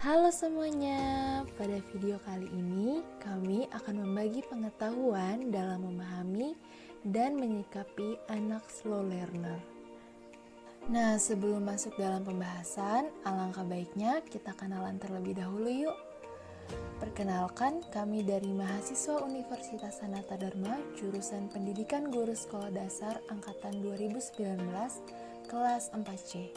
Halo semuanya, pada video kali ini kami akan membagi pengetahuan dalam memahami dan menyikapi anak slow learner. Nah, sebelum masuk dalam pembahasan, alangkah baiknya kita kenalan terlebih dahulu yuk. Perkenalkan, kami dari mahasiswa Universitas Sanata Dharma, jurusan Pendidikan Guru Sekolah Dasar Angkatan 2019, kelas 4C.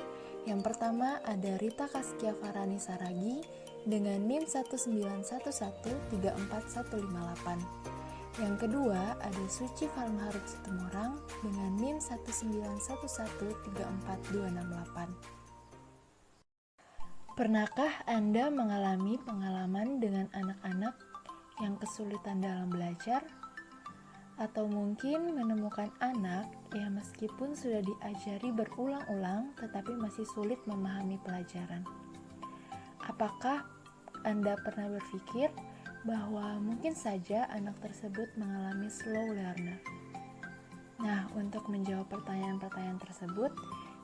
Yang pertama ada Rita Kaskia Farani Saragi dengan NIM 191134158. Yang kedua ada Suci Falmaharut Situmorang dengan NIM 191134268. Pernahkah Anda mengalami pengalaman dengan anak-anak yang kesulitan dalam belajar? Atau mungkin menemukan anak yang meskipun sudah diajari berulang-ulang tetapi masih sulit memahami pelajaran. Apakah Anda pernah berpikir bahwa mungkin saja anak tersebut mengalami slow learner? Nah, untuk menjawab pertanyaan-pertanyaan tersebut,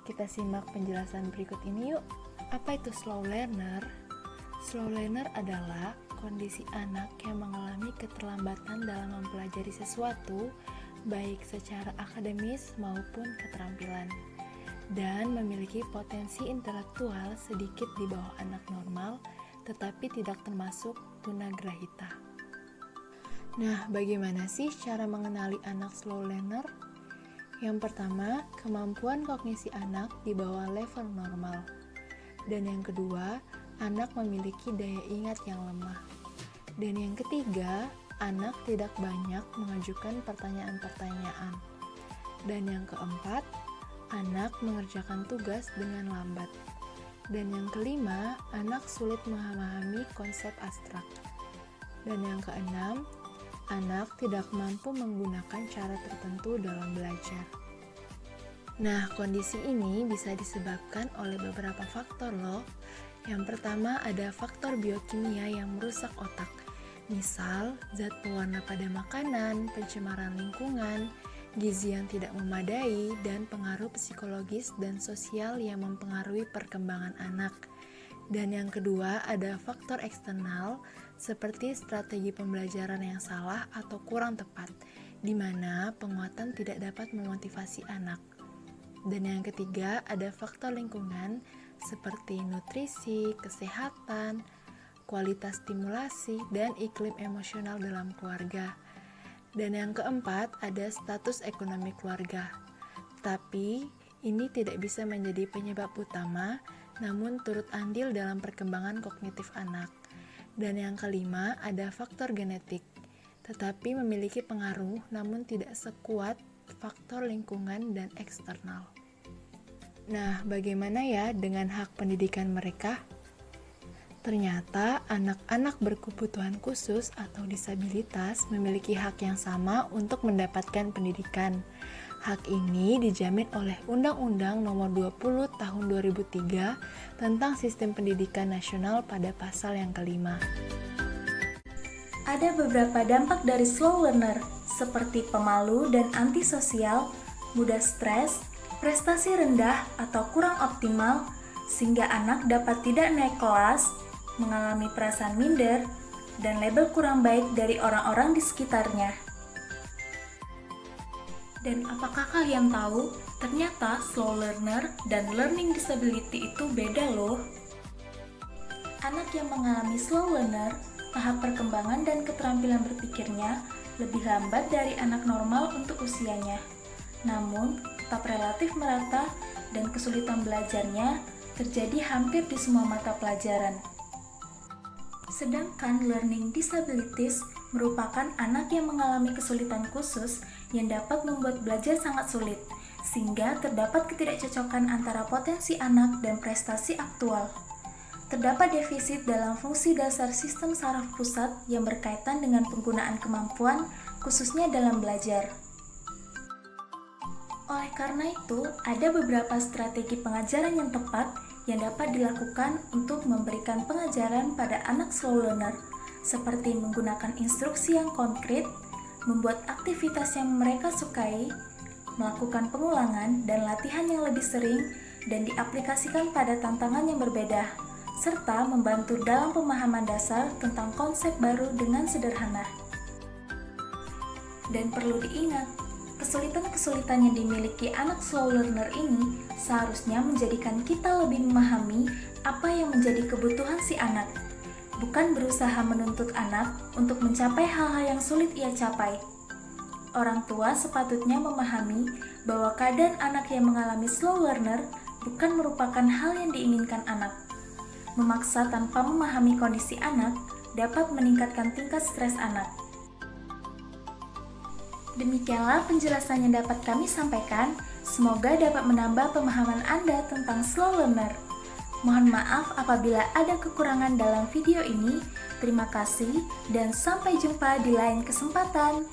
kita simak penjelasan berikut ini yuk. Apa itu slow learner? Slow learner adalah kondisi anak yang mengalami keterlambatan dalam mempelajari sesuatu, baik secara akademis maupun keterampilan, dan memiliki potensi intelektual sedikit di bawah anak normal, tetapi tidak termasuk tunagrahita. Nah, bagaimana sih cara mengenali anak slow learner? Yang pertama, kemampuan kognisi anak di bawah level normal. Dan yang kedua, anak memiliki daya ingat yang lemah. Dan yang ketiga, anak tidak banyak mengajukan pertanyaan-pertanyaan. Dan yang keempat, anak mengerjakan tugas dengan lambat. Dan yang kelima, anak sulit memahami konsep abstrak. Dan yang keenam, anak tidak mampu menggunakan cara tertentu dalam belajar. Nah, kondisi ini bisa disebabkan oleh beberapa faktor loh. Yang pertama ada faktor biokimia yang merusak otak. Misal, zat pewarna pada makanan, pencemaran lingkungan, gizi yang tidak memadai, dan pengaruh psikologis dan sosial yang mempengaruhi perkembangan anak. Dan yang kedua ada faktor eksternal seperti strategi pembelajaran yang salah atau kurang tepat, di mana penguatan tidak dapat memotivasi anak. Dan yang ketiga ada faktor lingkungan seperti nutrisi, kesehatan, kualitas stimulasi, dan iklim emosional dalam keluarga. Dan yang keempat ada status ekonomi keluarga. Tapi ini tidak bisa menjadi penyebab utama, namun turut andil dalam perkembangan kognitif anak. Dan yang kelima ada faktor genetik, tetapi memiliki pengaruh namun tidak sekuat faktor lingkungan dan eksternal. Nah, bagaimana ya dengan hak pendidikan mereka? Ternyata anak-anak berkebutuhan khusus atau disabilitas memiliki hak yang sama untuk mendapatkan pendidikan. Hak ini dijamin oleh Undang-Undang Nomor 20 Tahun 2003 tentang Sistem Pendidikan Nasional pada pasal yang kelima. Ada beberapa dampak dari slow learner, seperti pemalu dan antisosial, mudah stres, prestasi rendah atau kurang optimal, sehingga anak dapat tidak naik kelas, mengalami perasaan minder, dan label kurang baik dari orang-orang di sekitarnya. Dan apakah kalian tahu, ternyata slow learner dan learning disability itu beda loh. Anak yang mengalami slow learner, tahap perkembangan dan keterampilan berpikirnya lebih lambat dari anak normal untuk usianya. Namun, tetap relatif merata dan kesulitan belajarnya terjadi hampir di semua mata pelajaran. Sedangkan learning disabilities merupakan anak yang mengalami kesulitan khusus yang dapat membuat belajar sangat sulit, sehingga terdapat ketidakcocokan antara potensi anak dan prestasi aktual. Terdapat defisit dalam fungsi dasar sistem saraf pusat yang berkaitan dengan penggunaan kemampuan, khususnya dalam belajar. Oleh karena itu, ada beberapa strategi pengajaran yang tepat yang dapat dilakukan untuk memberikan pengajaran pada anak slow learner, seperti menggunakan instruksi yang konkret, membuat aktivitas yang mereka sukai, melakukan pengulangan dan latihan yang lebih sering, dan diaplikasikan pada tantangan yang berbeda, serta membantu dalam pemahaman dasar tentang konsep baru dengan sederhana. Dan perlu diingat, kesulitan-kesulitan yang dimiliki anak slow learner ini seharusnya menjadikan kita lebih memahami apa yang menjadi kebutuhan si anak, bukan berusaha menuntut anak untuk mencapai hal-hal yang sulit ia capai. Orang tua sepatutnya memahami bahwa keadaan anak yang mengalami slow learner bukan merupakan hal yang diinginkan anak. Memaksa tanpa memahami kondisi anak dapat meningkatkan tingkat stres anak. Demikianlah penjelasan yang dapat kami sampaikan. Semoga dapat menambah pemahaman Anda tentang slow learner. Mohon maaf apabila ada kekurangan dalam video ini. Terima kasih dan sampai jumpa di lain kesempatan.